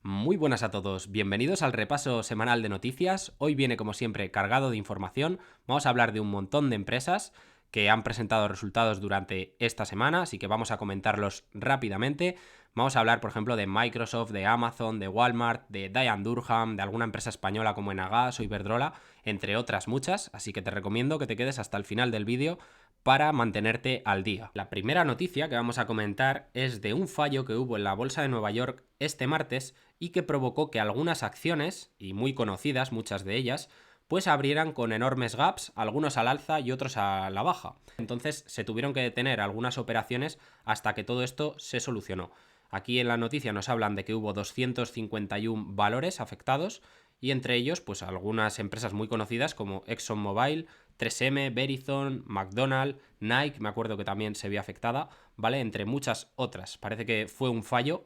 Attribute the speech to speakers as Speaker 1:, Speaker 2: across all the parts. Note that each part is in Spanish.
Speaker 1: Muy buenas a todos, bienvenidos al repaso semanal de noticias. Hoy viene como siempre cargado de información. Vamos a hablar de un montón de empresas que han presentado resultados durante esta semana, así que vamos a comentarlos rápidamente. Vamos a hablar, por ejemplo, de Microsoft, de Amazon, de Walmart, de Diane Durham, de alguna empresa española como Enagas o Iberdrola, entre otras muchas, así que te recomiendo que te quedes hasta el final del vídeo para mantenerte al día. La primera noticia que vamos a comentar es de un fallo que hubo en la Bolsa de Nueva York este martes y que provocó que algunas acciones, y muy conocidas muchas de ellas, pues abrieran con enormes gaps, algunos al alza y otros a la baja. Entonces se tuvieron que detener algunas operaciones hasta que todo esto se solucionó. Aquí en la noticia nos hablan de que hubo 251 valores afectados y entre ellos pues algunas empresas muy conocidas como ExxonMobil, 3M, Verizon, McDonald's, Nike, me acuerdo que también se vio afectada, ¿vale? Entre muchas otras. Parece que fue un fallo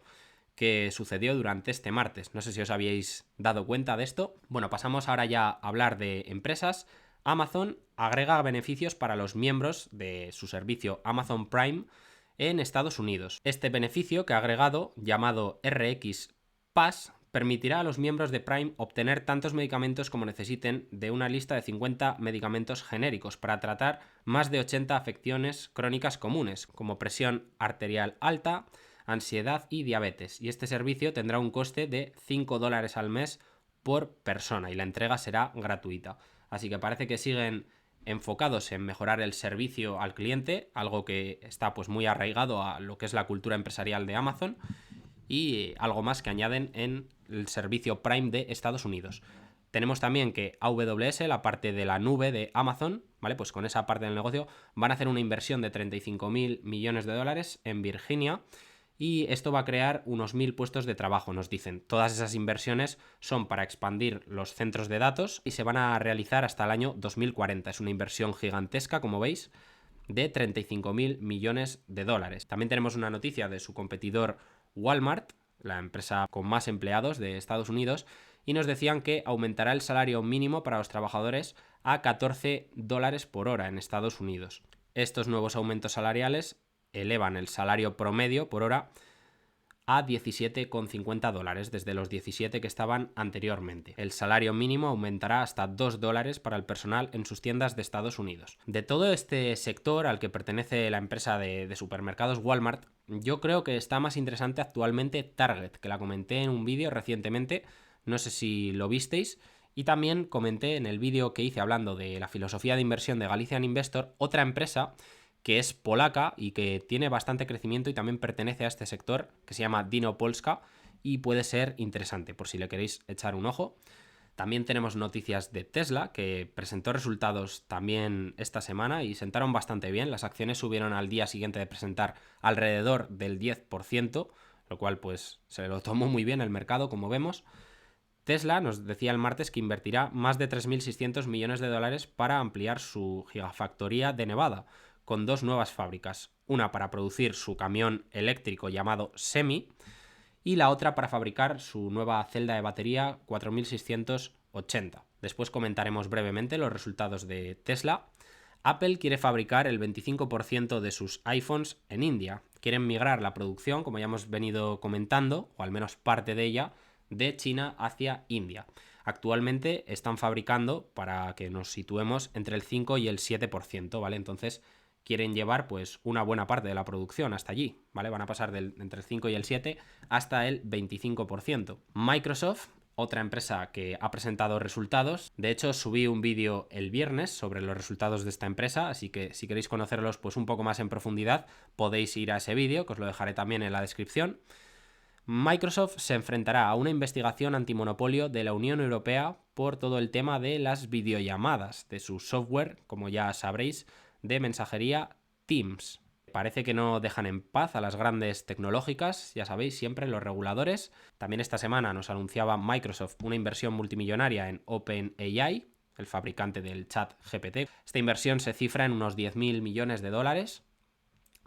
Speaker 1: que sucedió durante este martes. No sé si os habíais dado cuenta de esto. Bueno, pasamos ahora ya a hablar de empresas. Amazon agrega beneficios para los miembros de su servicio Amazon Prime en Estados Unidos. Este beneficio que ha agregado, llamado RX Pass, permitirá a los miembros de Prime obtener tantos medicamentos como necesiten de una lista de 50 medicamentos genéricos para tratar más de 80 afecciones crónicas comunes, como presión arterial alta, ansiedad y diabetes. Y este servicio tendrá un coste de $5 al mes por persona y la entrega será gratuita. Así que parece que siguen enfocados en mejorar el servicio al cliente, algo que está pues muy arraigado a lo que es la cultura empresarial de Amazon, y algo más que añaden en el servicio Prime de Estados Unidos. Tenemos también que AWS, la parte de la nube de Amazon, ¿vale? Pues con esa parte del negocio van a hacer una inversión de 35.000 millones de dólares en Virginia y esto va a crear unos 1.000 puestos de trabajo, nos dicen. Todas esas inversiones son para expandir los centros de datos y se van a realizar hasta el año 2040. Es una inversión gigantesca, como veis, de 35.000 millones de dólares. También tenemos una noticia de su competidor Walmart, la empresa con más empleados de Estados Unidos, y nos decían que aumentará el salario mínimo para los trabajadores a $14 por hora en Estados Unidos. Estos nuevos aumentos salariales elevan el salario promedio por hora a $17,50 desde los 17 que estaban anteriormente. El salario mínimo aumentará hasta $2 para el personal en sus tiendas de Estados Unidos. De todo este sector al que pertenece la empresa de supermercados Walmart, yo creo que está más interesante actualmente Target, que la comenté en un vídeo recientemente, no sé si lo visteis, y también comenté en el vídeo que hice hablando de la filosofía de inversión de Galician Investor, otra empresa que es polaca y que tiene bastante crecimiento y también pertenece a este sector, que se llama Dino Polska y puede ser interesante por si le queréis echar un ojo. También tenemos noticias de Tesla, que presentó resultados también esta semana y sentaron bastante bien. Las acciones subieron al día siguiente de presentar alrededor del 10%, lo cual pues se lo tomó muy bien el mercado, como vemos. Tesla nos decía el martes que invertirá más de 3.600 millones de dólares para ampliar su gigafactoría de Nevada, con dos nuevas fábricas, una para producir su camión eléctrico llamado Semi y la otra para fabricar su nueva celda de batería 4680. Después comentaremos brevemente los resultados de Tesla. Apple quiere fabricar el 25% de sus iPhones en India. Quieren migrar la producción, como ya hemos venido comentando, o al menos parte de ella, de China hacia India. Actualmente están fabricando, para que nos situemos, entre el 5 y el 7%, ¿vale? Entonces quieren llevar pues una buena parte de la producción hasta allí, ¿vale? Van a pasar entre el 5 y el 7 hasta el 25%. Microsoft, otra empresa que ha presentado resultados. De hecho, subí un vídeo el viernes sobre los resultados de esta empresa, así que si queréis conocerlos pues un poco más en profundidad, podéis ir a ese vídeo, que os lo dejaré también en la descripción. Microsoft se enfrentará a una investigación antimonopolio de la Unión Europea por todo el tema de las videollamadas de su software, como ya sabréis, de mensajería Teams. Parece que no dejan en paz a las grandes tecnológicas, ya sabéis, siempre los reguladores. También esta semana nos anunciaba Microsoft una inversión multimillonaria en OpenAI, el fabricante del chat GPT. Esta inversión se cifra en unos 10.000 millones de dólares.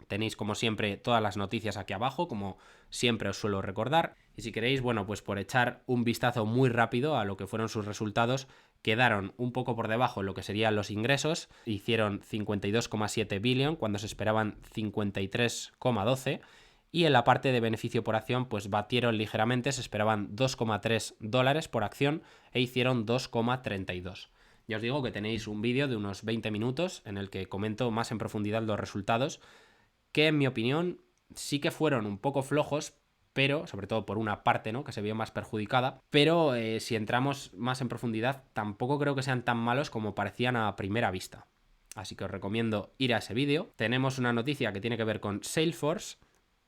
Speaker 1: Tenéis como siempre todas las noticias aquí abajo, como siempre os suelo recordar. Y si queréis, bueno, pues por echar un vistazo muy rápido a lo que fueron sus resultados, quedaron un poco por debajo en lo que serían los ingresos. Hicieron 52,7 billion cuando se esperaban 53,12 Y en la parte de beneficio por acción, pues batieron ligeramente, se esperaban $2,3 por acción e hicieron 2,32. Ya os digo que tenéis un vídeo de unos 20 minutos en el que comento más en profundidad los resultados, que en mi opinión sí que fueron un poco flojos, pero sobre todo por una parte, ¿no?, que se vio más perjudicada, pero si entramos más en profundidad tampoco creo que sean tan malos como parecían a primera vista. Así que os recomiendo ir a ese vídeo. Tenemos una noticia que tiene que ver con Salesforce.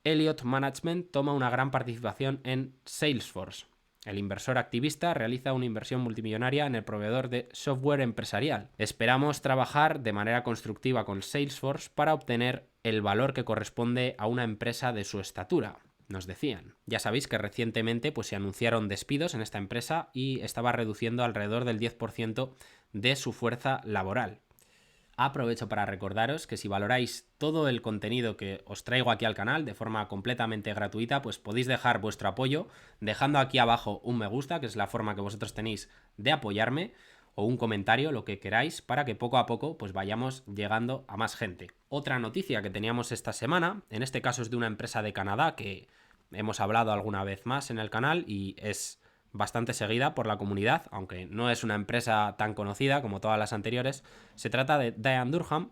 Speaker 1: Elliott Management toma una gran participación en Salesforce. El inversor activista realiza una inversión multimillonaria en el proveedor de software empresarial. Esperamos trabajar de manera constructiva con Salesforce para obtener el valor que corresponde a una empresa de su estatura, nos decían. Ya sabéis que recientemente pues, se anunciaron despidos en esta empresa y estaba reduciendo alrededor del 10% de su fuerza laboral. Aprovecho para recordaros que si valoráis todo el contenido que os traigo aquí al canal de forma completamente gratuita, pues podéis dejar vuestro apoyo dejando aquí abajo un me gusta, que es la forma que vosotros tenéis de apoyarme, o un comentario, lo que queráis, para que poco a poco pues vayamos llegando a más gente. Otra noticia que teníamos esta semana, en este caso es de una empresa de Canadá que hemos hablado alguna vez más en el canal y es bastante seguida por la comunidad, aunque no es una empresa tan conocida como todas las anteriores. Se trata de Dye & Durham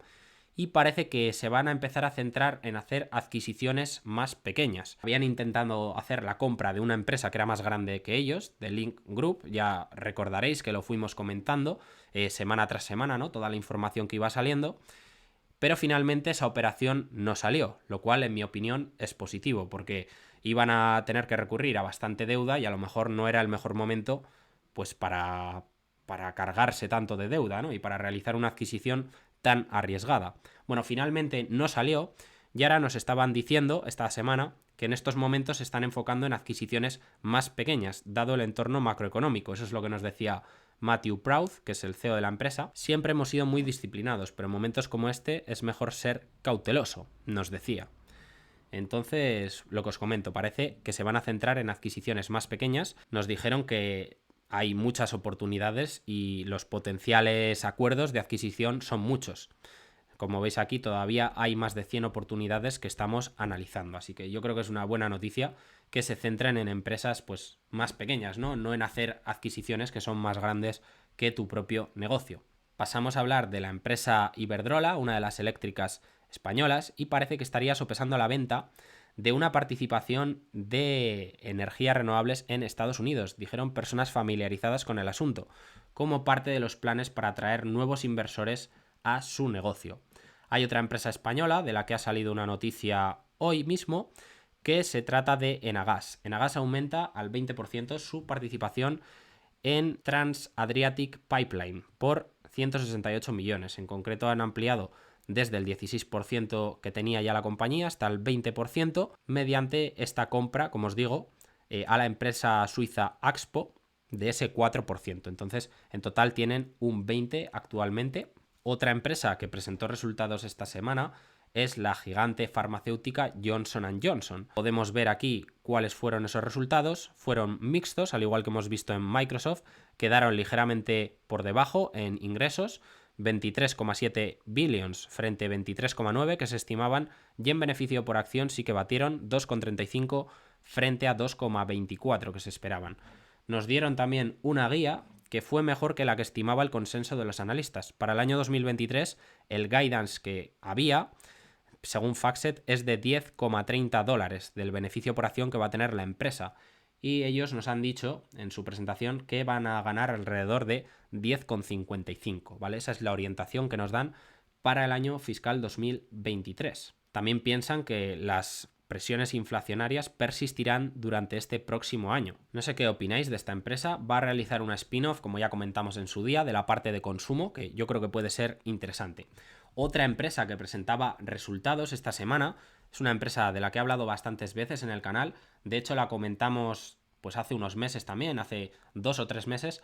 Speaker 1: y parece que se van a empezar a centrar en hacer adquisiciones más pequeñas. Habían intentado hacer la compra de una empresa que era más grande que ellos, de Link Group, ya recordaréis que lo fuimos comentando semana tras semana, ¿no?, toda la información que iba saliendo, pero finalmente esa operación no salió, lo cual en mi opinión es positivo, porque iban a tener que recurrir a bastante deuda y a lo mejor no era el mejor momento pues para cargarse tanto de deuda, ¿no?, y para realizar una adquisición tan arriesgada. Bueno, finalmente no salió y ahora nos estaban diciendo esta semana que en estos momentos se están enfocando en adquisiciones más pequeñas, dado el entorno macroeconómico. Eso es lo que nos decía Matthew Proud, que es el CEO de la empresa. Siempre hemos sido muy disciplinados, pero en momentos como este es mejor ser cauteloso, nos decía. Entonces, lo que os comento, parece que se van a centrar en adquisiciones más pequeñas. Nos dijeron que hay muchas oportunidades y los potenciales acuerdos de adquisición son muchos. Como veis aquí, todavía hay más de 100 oportunidades que estamos analizando. Así que yo creo que es una buena noticia que se centren en empresas pues, más pequeñas, ¿no? En hacer adquisiciones que son más grandes que tu propio negocio. Pasamos a hablar de la empresa Iberdrola, una de las eléctricas españolas, y parece que estaría sopesando la venta de una participación de energías renovables en Estados Unidos, dijeron personas familiarizadas con el asunto, como parte de los planes para atraer nuevos inversores a su negocio. Hay otra empresa española de la que ha salido una noticia hoy mismo, que se trata de Enagas. Enagas aumenta al 20% su participación en Trans-Adriatic Pipeline por 168 millones. En concreto han ampliado desde el 16% que tenía ya la compañía hasta el 20% mediante esta compra, como os digo, a la empresa suiza Axpo de ese 4%. Entonces, en total tienen un 20% actualmente. Otra empresa que presentó resultados esta semana es la gigante farmacéutica Johnson & Johnson. Podemos ver aquí cuáles fueron esos resultados. Fueron mixtos, al igual que hemos visto en Microsoft. Quedaron ligeramente por debajo en ingresos, 23,7 billions frente a 23,9 que se estimaban, y en beneficio por acción sí que batieron 2,35 frente a 2,24 que se esperaban. Nos dieron también una guía que fue mejor que la que estimaba el consenso de los analistas. Para el año 2023, el guidance que había, según FactSet, es de $10,30 del beneficio por acción que va a tener la empresa. Y ellos nos han dicho en su presentación que van a ganar alrededor de 10,55, ¿vale? Esa es la orientación que nos dan para el año fiscal 2023. También piensan que las presiones inflacionarias persistirán durante este próximo año. No sé qué opináis de esta empresa. Va a realizar una spin-off, como ya comentamos en su día, de la parte de consumo, que yo creo que puede ser interesante. Otra empresa que presentaba resultados esta semana es una empresa de la que he hablado bastantes veces en el canal. De hecho, la comentamos pues hace unos meses también, hace 2 o 3 meses,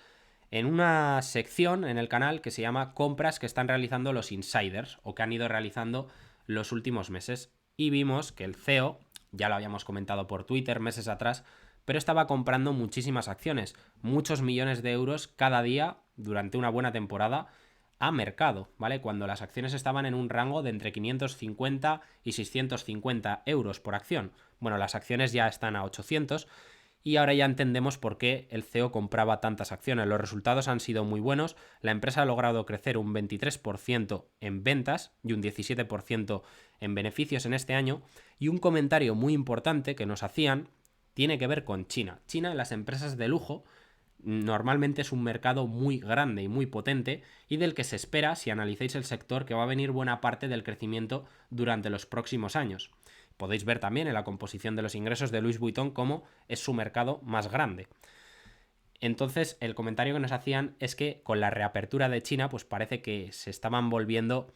Speaker 1: en una sección en el canal que se llama compras que están realizando los insiders o que han ido realizando los últimos meses. Y vimos que el CEO, ya lo habíamos comentado por Twitter meses atrás, pero estaba comprando muchísimas acciones, muchos millones de euros cada día durante una buena temporada a mercado, ¿vale? Cuando las acciones estaban en un rango de entre 550 y 650 euros por acción. Bueno, las acciones ya están a 800 y ahora ya entendemos por qué el CEO compraba tantas acciones. Los resultados han sido muy buenos, la empresa ha logrado crecer un 23% en ventas y un 17% en beneficios en este año, y un comentario muy importante que nos hacían tiene que ver con China. China, en las empresas de lujo, normalmente es un mercado muy grande y muy potente y del que se espera, si analizáis el sector, que va a venir buena parte del crecimiento durante los próximos años. Podéis ver también en la composición de los ingresos de Louis Vuitton cómo es su mercado más grande. Entonces, el comentario que nos hacían es que con la reapertura de China, pues parece que se estaban volviendo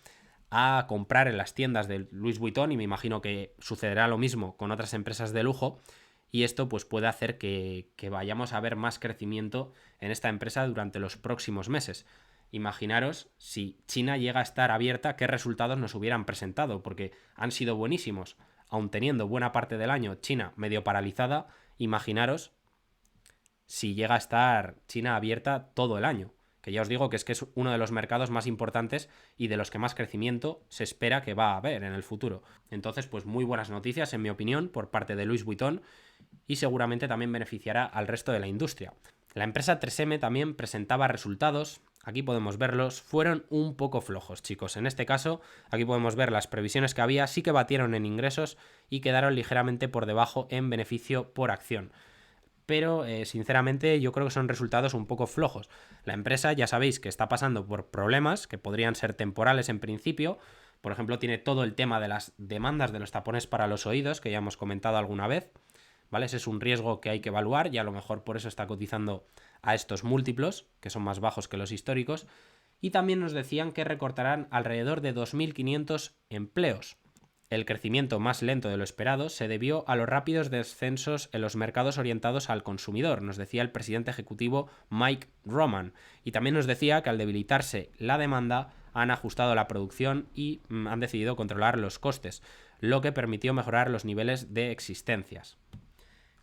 Speaker 1: a comprar en las tiendas de Louis Vuitton, y me imagino que sucederá lo mismo con otras empresas de lujo, y esto pues puede hacer que vayamos a ver más crecimiento en esta empresa durante los próximos meses. Imaginaros si China llega a estar abierta, qué resultados nos hubieran presentado, porque han sido buenísimos. Aun teniendo buena parte del año China medio paralizada, imaginaros si llega a estar China abierta todo el año, que ya os digo que es uno de los mercados más importantes y de los que más crecimiento se espera que va a haber en el futuro. Entonces, pues muy buenas noticias, en mi opinión, por parte de Louis Vuitton, y seguramente también beneficiará al resto de la industria. La empresa 3M también presentaba resultados, aquí podemos verlos, fueron un poco flojos, chicos. En este caso, aquí podemos ver las previsiones que había, sí que batieron en ingresos y quedaron ligeramente por debajo en beneficio por acción. Pero sinceramente yo creo que son resultados un poco flojos. La empresa ya sabéis que está pasando por problemas que podrían ser temporales en principio. Por ejemplo, tiene todo el tema de las demandas de los tapones para los oídos, que ya hemos comentado alguna vez, ¿vale? Ese es un riesgo que hay que evaluar y a lo mejor por eso está cotizando a estos múltiplos, que son más bajos que los históricos. Y también nos decían que recortarán alrededor de 2.500 empleos. El crecimiento más lento de lo esperado se debió a los rápidos descensos en los mercados orientados al consumidor, nos decía el presidente ejecutivo Mike Roman. Y también nos decía que al debilitarse la demanda han ajustado la producción y han decidido controlar los costes, lo que permitió mejorar los niveles de existencias.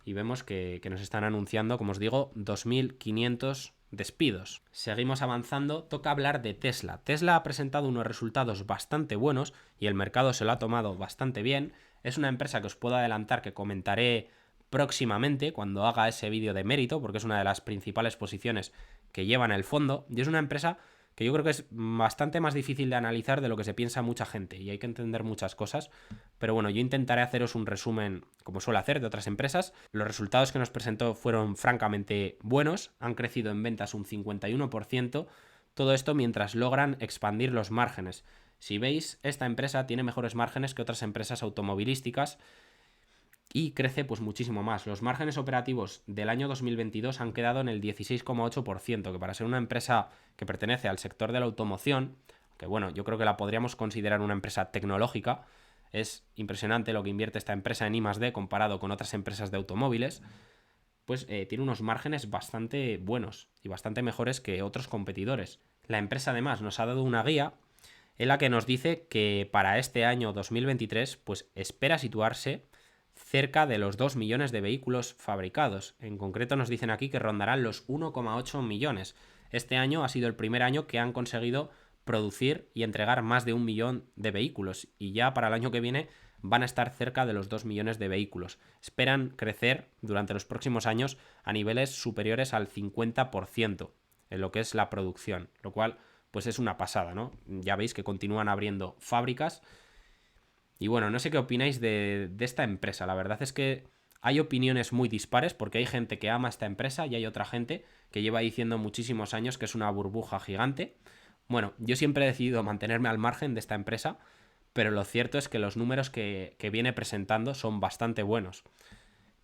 Speaker 1: Y vemos que nos están anunciando, como os digo, 2.500 despidos. Seguimos avanzando, toca hablar de Tesla. Tesla ha presentado unos resultados bastante buenos y el mercado se lo ha tomado bastante bien. Es una empresa que os puedo adelantar que comentaré próximamente cuando haga ese vídeo de mérito, porque es una de las principales posiciones que lleva en el fondo, y es una empresa que yo creo que es bastante más difícil de analizar de lo que se piensa mucha gente, y hay que entender muchas cosas, pero bueno, yo intentaré haceros un resumen, como suelo hacer, de otras empresas. Los resultados que nos presentó fueron francamente buenos, han crecido en ventas un 51%, todo esto mientras logran expandir los márgenes. Si veis, esta empresa tiene mejores márgenes que otras empresas automovilísticas, y crece pues muchísimo más. Los márgenes operativos del año 2022 han quedado en el 16,8%, que para ser una empresa que pertenece al sector de la automoción, que bueno, yo creo que la podríamos considerar una empresa tecnológica, es impresionante lo que invierte esta empresa en I+D comparado con otras empresas de automóviles, pues tiene unos márgenes bastante buenos y bastante mejores que otros competidores. La empresa además nos ha dado una guía en la que nos dice que para este año 2023 pues espera situarse cerca de los 2 millones de vehículos fabricados. En concreto nos dicen aquí que rondarán los 1,8 millones. Este año ha sido el primer año que han conseguido producir y entregar más de 1 millón de vehículos, y ya para el año que viene van a estar cerca de los 2 millones de vehículos. Esperan crecer durante los próximos años a niveles superiores al 50% en lo que es la producción, lo cual pues es una pasada, ¿no? Ya veis que continúan abriendo fábricas. Y bueno, no sé qué opináis de esta empresa. La verdad es que hay opiniones muy dispares, porque hay gente que ama esta empresa y hay otra gente que lleva diciendo muchísimos años que es una burbuja gigante. Bueno, yo siempre he decidido mantenerme al margen de esta empresa, pero lo cierto es que los números que viene presentando son bastante buenos.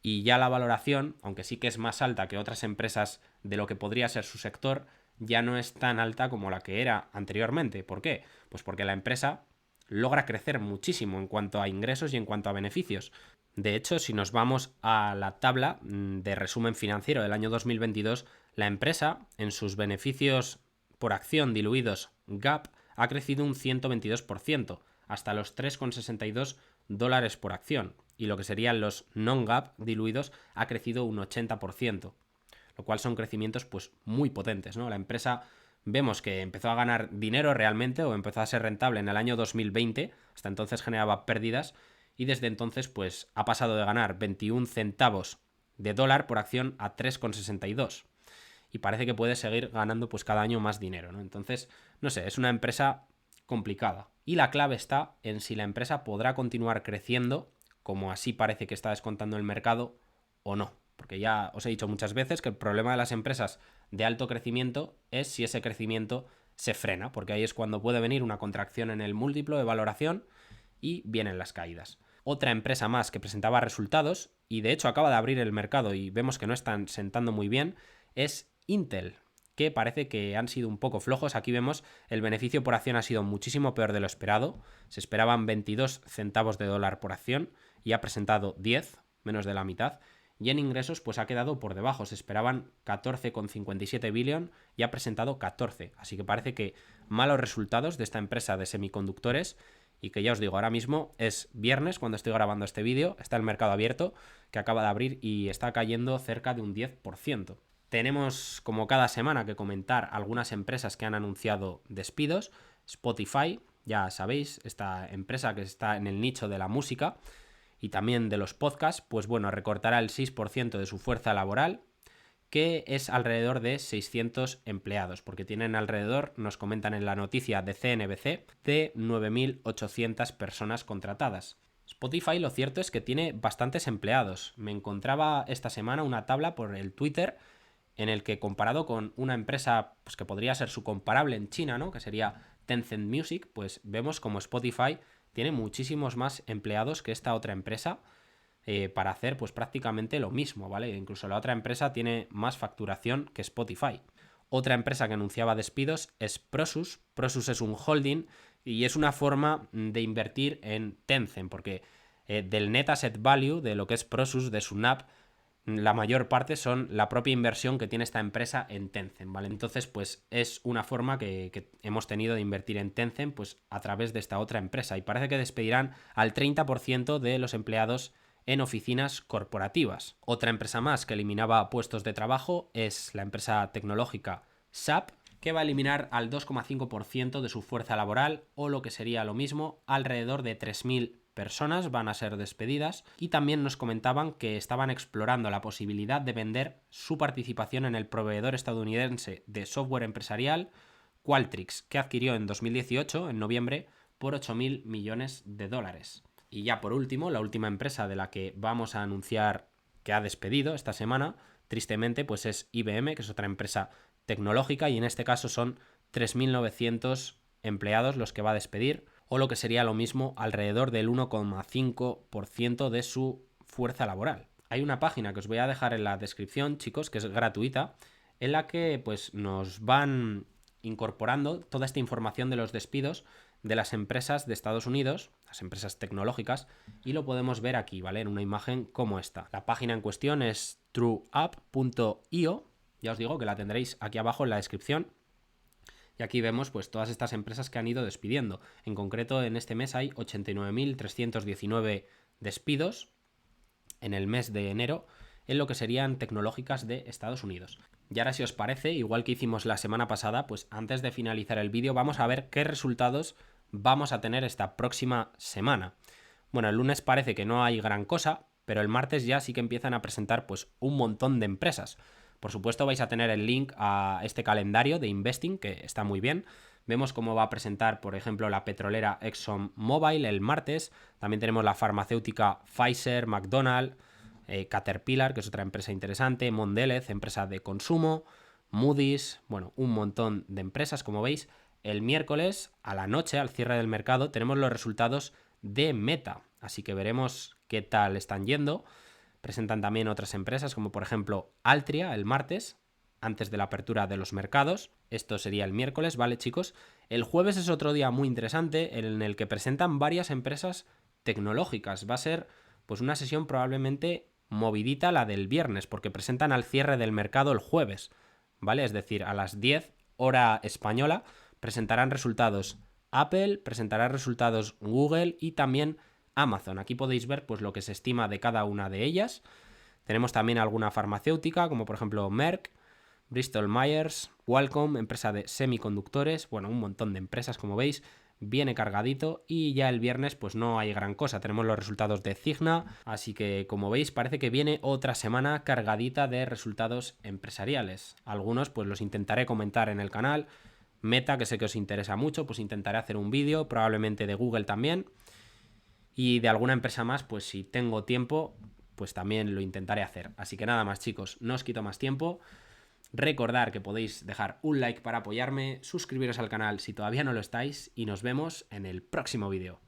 Speaker 1: Y ya la valoración, aunque sí que es más alta que otras empresas de lo que podría ser su sector, ya no es tan alta como la que era anteriormente. ¿Por qué? Pues porque la empresa logra crecer muchísimo en cuanto a ingresos y en cuanto a beneficios. De hecho, si nos vamos a la tabla de resumen financiero del año 2022, la empresa, en sus beneficios por acción diluidos GAAP, ha crecido un 122%, hasta los 3,62 dólares por acción, y lo que serían los non-GAAP diluidos ha crecido un 80%, lo cual son crecimientos pues muy potentes, ¿no? La empresa vemos que empezó a ganar dinero realmente o empezó a ser rentable en el año 2020, hasta entonces generaba pérdidas y desde entonces pues ha pasado de ganar 21 centavos de dólar por acción a 3,62 y parece que puede seguir ganando pues cada año más dinero, ¿no? Entonces, no sé, es una empresa complicada y la clave está en si la empresa podrá continuar creciendo como así parece que está descontando el mercado o no. Porque ya os he dicho muchas veces que el problema de las empresas de alto crecimiento es si ese crecimiento se frena, porque ahí es cuando puede venir una contracción en el múltiplo de valoración y vienen las caídas. Otra empresa más que presentaba resultados y de hecho acaba de abrir el mercado y vemos que no están sentando muy bien es Intel, que parece que han sido un poco flojos. Aquí vemos el beneficio por acción ha sido muchísimo peor de lo esperado. Se esperaban 22 centavos de dólar por acción y ha presentado 10, menos de la mitad. Y en ingresos pues ha quedado por debajo. Se esperaban 14,57 billion y ha presentado 14. Así que parece que malos resultados de esta empresa de semiconductores y que ya os digo, ahora mismo es viernes cuando estoy grabando este vídeo, está el mercado abierto que acaba de abrir y está cayendo cerca de un 10%. Tenemos como cada semana que comentar algunas empresas que han anunciado despidos. Spotify, ya sabéis, esta empresa que está en el nicho de la música y también de los podcasts, pues bueno, recortará el 6% de su fuerza laboral, que es alrededor de 600 empleados, porque tienen alrededor, nos comentan en la noticia de CNBC, de 9.800 personas contratadas. Spotify lo cierto es que tiene bastantes empleados. Me encontraba esta semana una tabla por el Twitter en el que comparado con una empresa pues, que podría ser su comparable en China, ¿no? Que sería Tencent Music, pues vemos como Spotify tiene muchísimos más empleados que esta otra empresa para hacer pues prácticamente lo mismo, ¿vale? Incluso la otra empresa tiene más facturación que Spotify. Otra empresa que anunciaba despidos es Prosus. Prosus es un holding y es una forma de invertir en Tencent, porque del net asset value, de lo que es Prosus, de su NAV, la mayor parte son la propia inversión que tiene esta empresa en Tencent, ¿vale? Entonces, pues es una forma que hemos tenido de invertir en Tencent pues a través de esta otra empresa y parece que despedirán al 30% de los empleados en oficinas corporativas. Otra empresa más que eliminaba puestos de trabajo es la empresa tecnológica SAP, que va a eliminar al 2,5% de su fuerza laboral o lo que sería lo mismo, alrededor de 3.000 personas van a ser despedidas y también nos comentaban que estaban explorando la posibilidad de vender su participación en el proveedor estadounidense de software empresarial Qualtrics, que adquirió en 2018, en noviembre, por 8.000 millones de dólares. Y ya por último, la última empresa de la que vamos a anunciar que ha despedido esta semana, tristemente, pues es IBM, que es otra empresa tecnológica y en este caso son 3.900 empleados los que va a despedir, o lo que sería lo mismo, alrededor del 1,5% de su fuerza laboral. Hay una página que os voy a dejar en la descripción, chicos, que es gratuita, en la que pues nos van incorporando toda esta información de los despidos de las empresas de Estados Unidos, las empresas tecnológicas, y lo podemos ver aquí, ¿vale? En una imagen como esta. La página en cuestión es trueup.io, ya os digo que la tendréis aquí abajo en la descripción. Y aquí vemos pues todas estas empresas que han ido despidiendo. En concreto, en este mes hay 89.319 despidos en el mes de enero en lo que serían tecnológicas de Estados Unidos. Y ahora si os parece, igual que hicimos la semana pasada, pues antes de finalizar el vídeo vamos a ver qué resultados vamos a tener esta próxima semana. Bueno, el lunes parece que no hay gran cosa, pero el martes ya sí que empiezan a presentar pues un montón de empresas. Por supuesto vais a tener el link a este calendario de Investing, que está muy bien. Vemos cómo va a presentar, por ejemplo, la petrolera ExxonMobil el martes. También tenemos la farmacéutica Pfizer, McDonald's, Caterpillar, que es otra empresa interesante, Mondelez, empresa de consumo, Moody's, bueno, un montón de empresas, como veis. El miércoles, a la noche, al cierre del mercado, tenemos los resultados de Meta. Así que veremos qué tal están yendo. Presentan también otras empresas como por ejemplo Altria el martes, antes de la apertura de los mercados. Esto sería el miércoles, ¿vale, chicos? El jueves es otro día muy interesante en el que presentan varias empresas tecnológicas. Va a ser pues una sesión probablemente movidita la del viernes, porque presentan al cierre del mercado el jueves, ¿vale? Es decir, a las 10 hora española presentarán resultados Apple, presentará resultados Google y también Amazon. Aquí podéis ver pues lo que se estima de cada una de ellas. Tenemos también alguna farmacéutica, como por ejemplo Merck, Bristol Myers, Qualcomm, empresa de semiconductores, bueno, un montón de empresas como veis, viene cargadito y ya el viernes pues no hay gran cosa, tenemos los resultados de Cigna, así que como veis parece que viene otra semana cargadita de resultados empresariales. Algunos pues los intentaré comentar en el canal. Meta, que sé que os interesa mucho, pues intentaré hacer un vídeo, probablemente de Google también. Y de alguna empresa más, pues si tengo tiempo, pues también lo intentaré hacer. Así que nada más, chicos, no os quito más tiempo. Recordad que podéis dejar un like para apoyarme, suscribiros al canal si todavía no lo estáis y nos vemos en el próximo vídeo.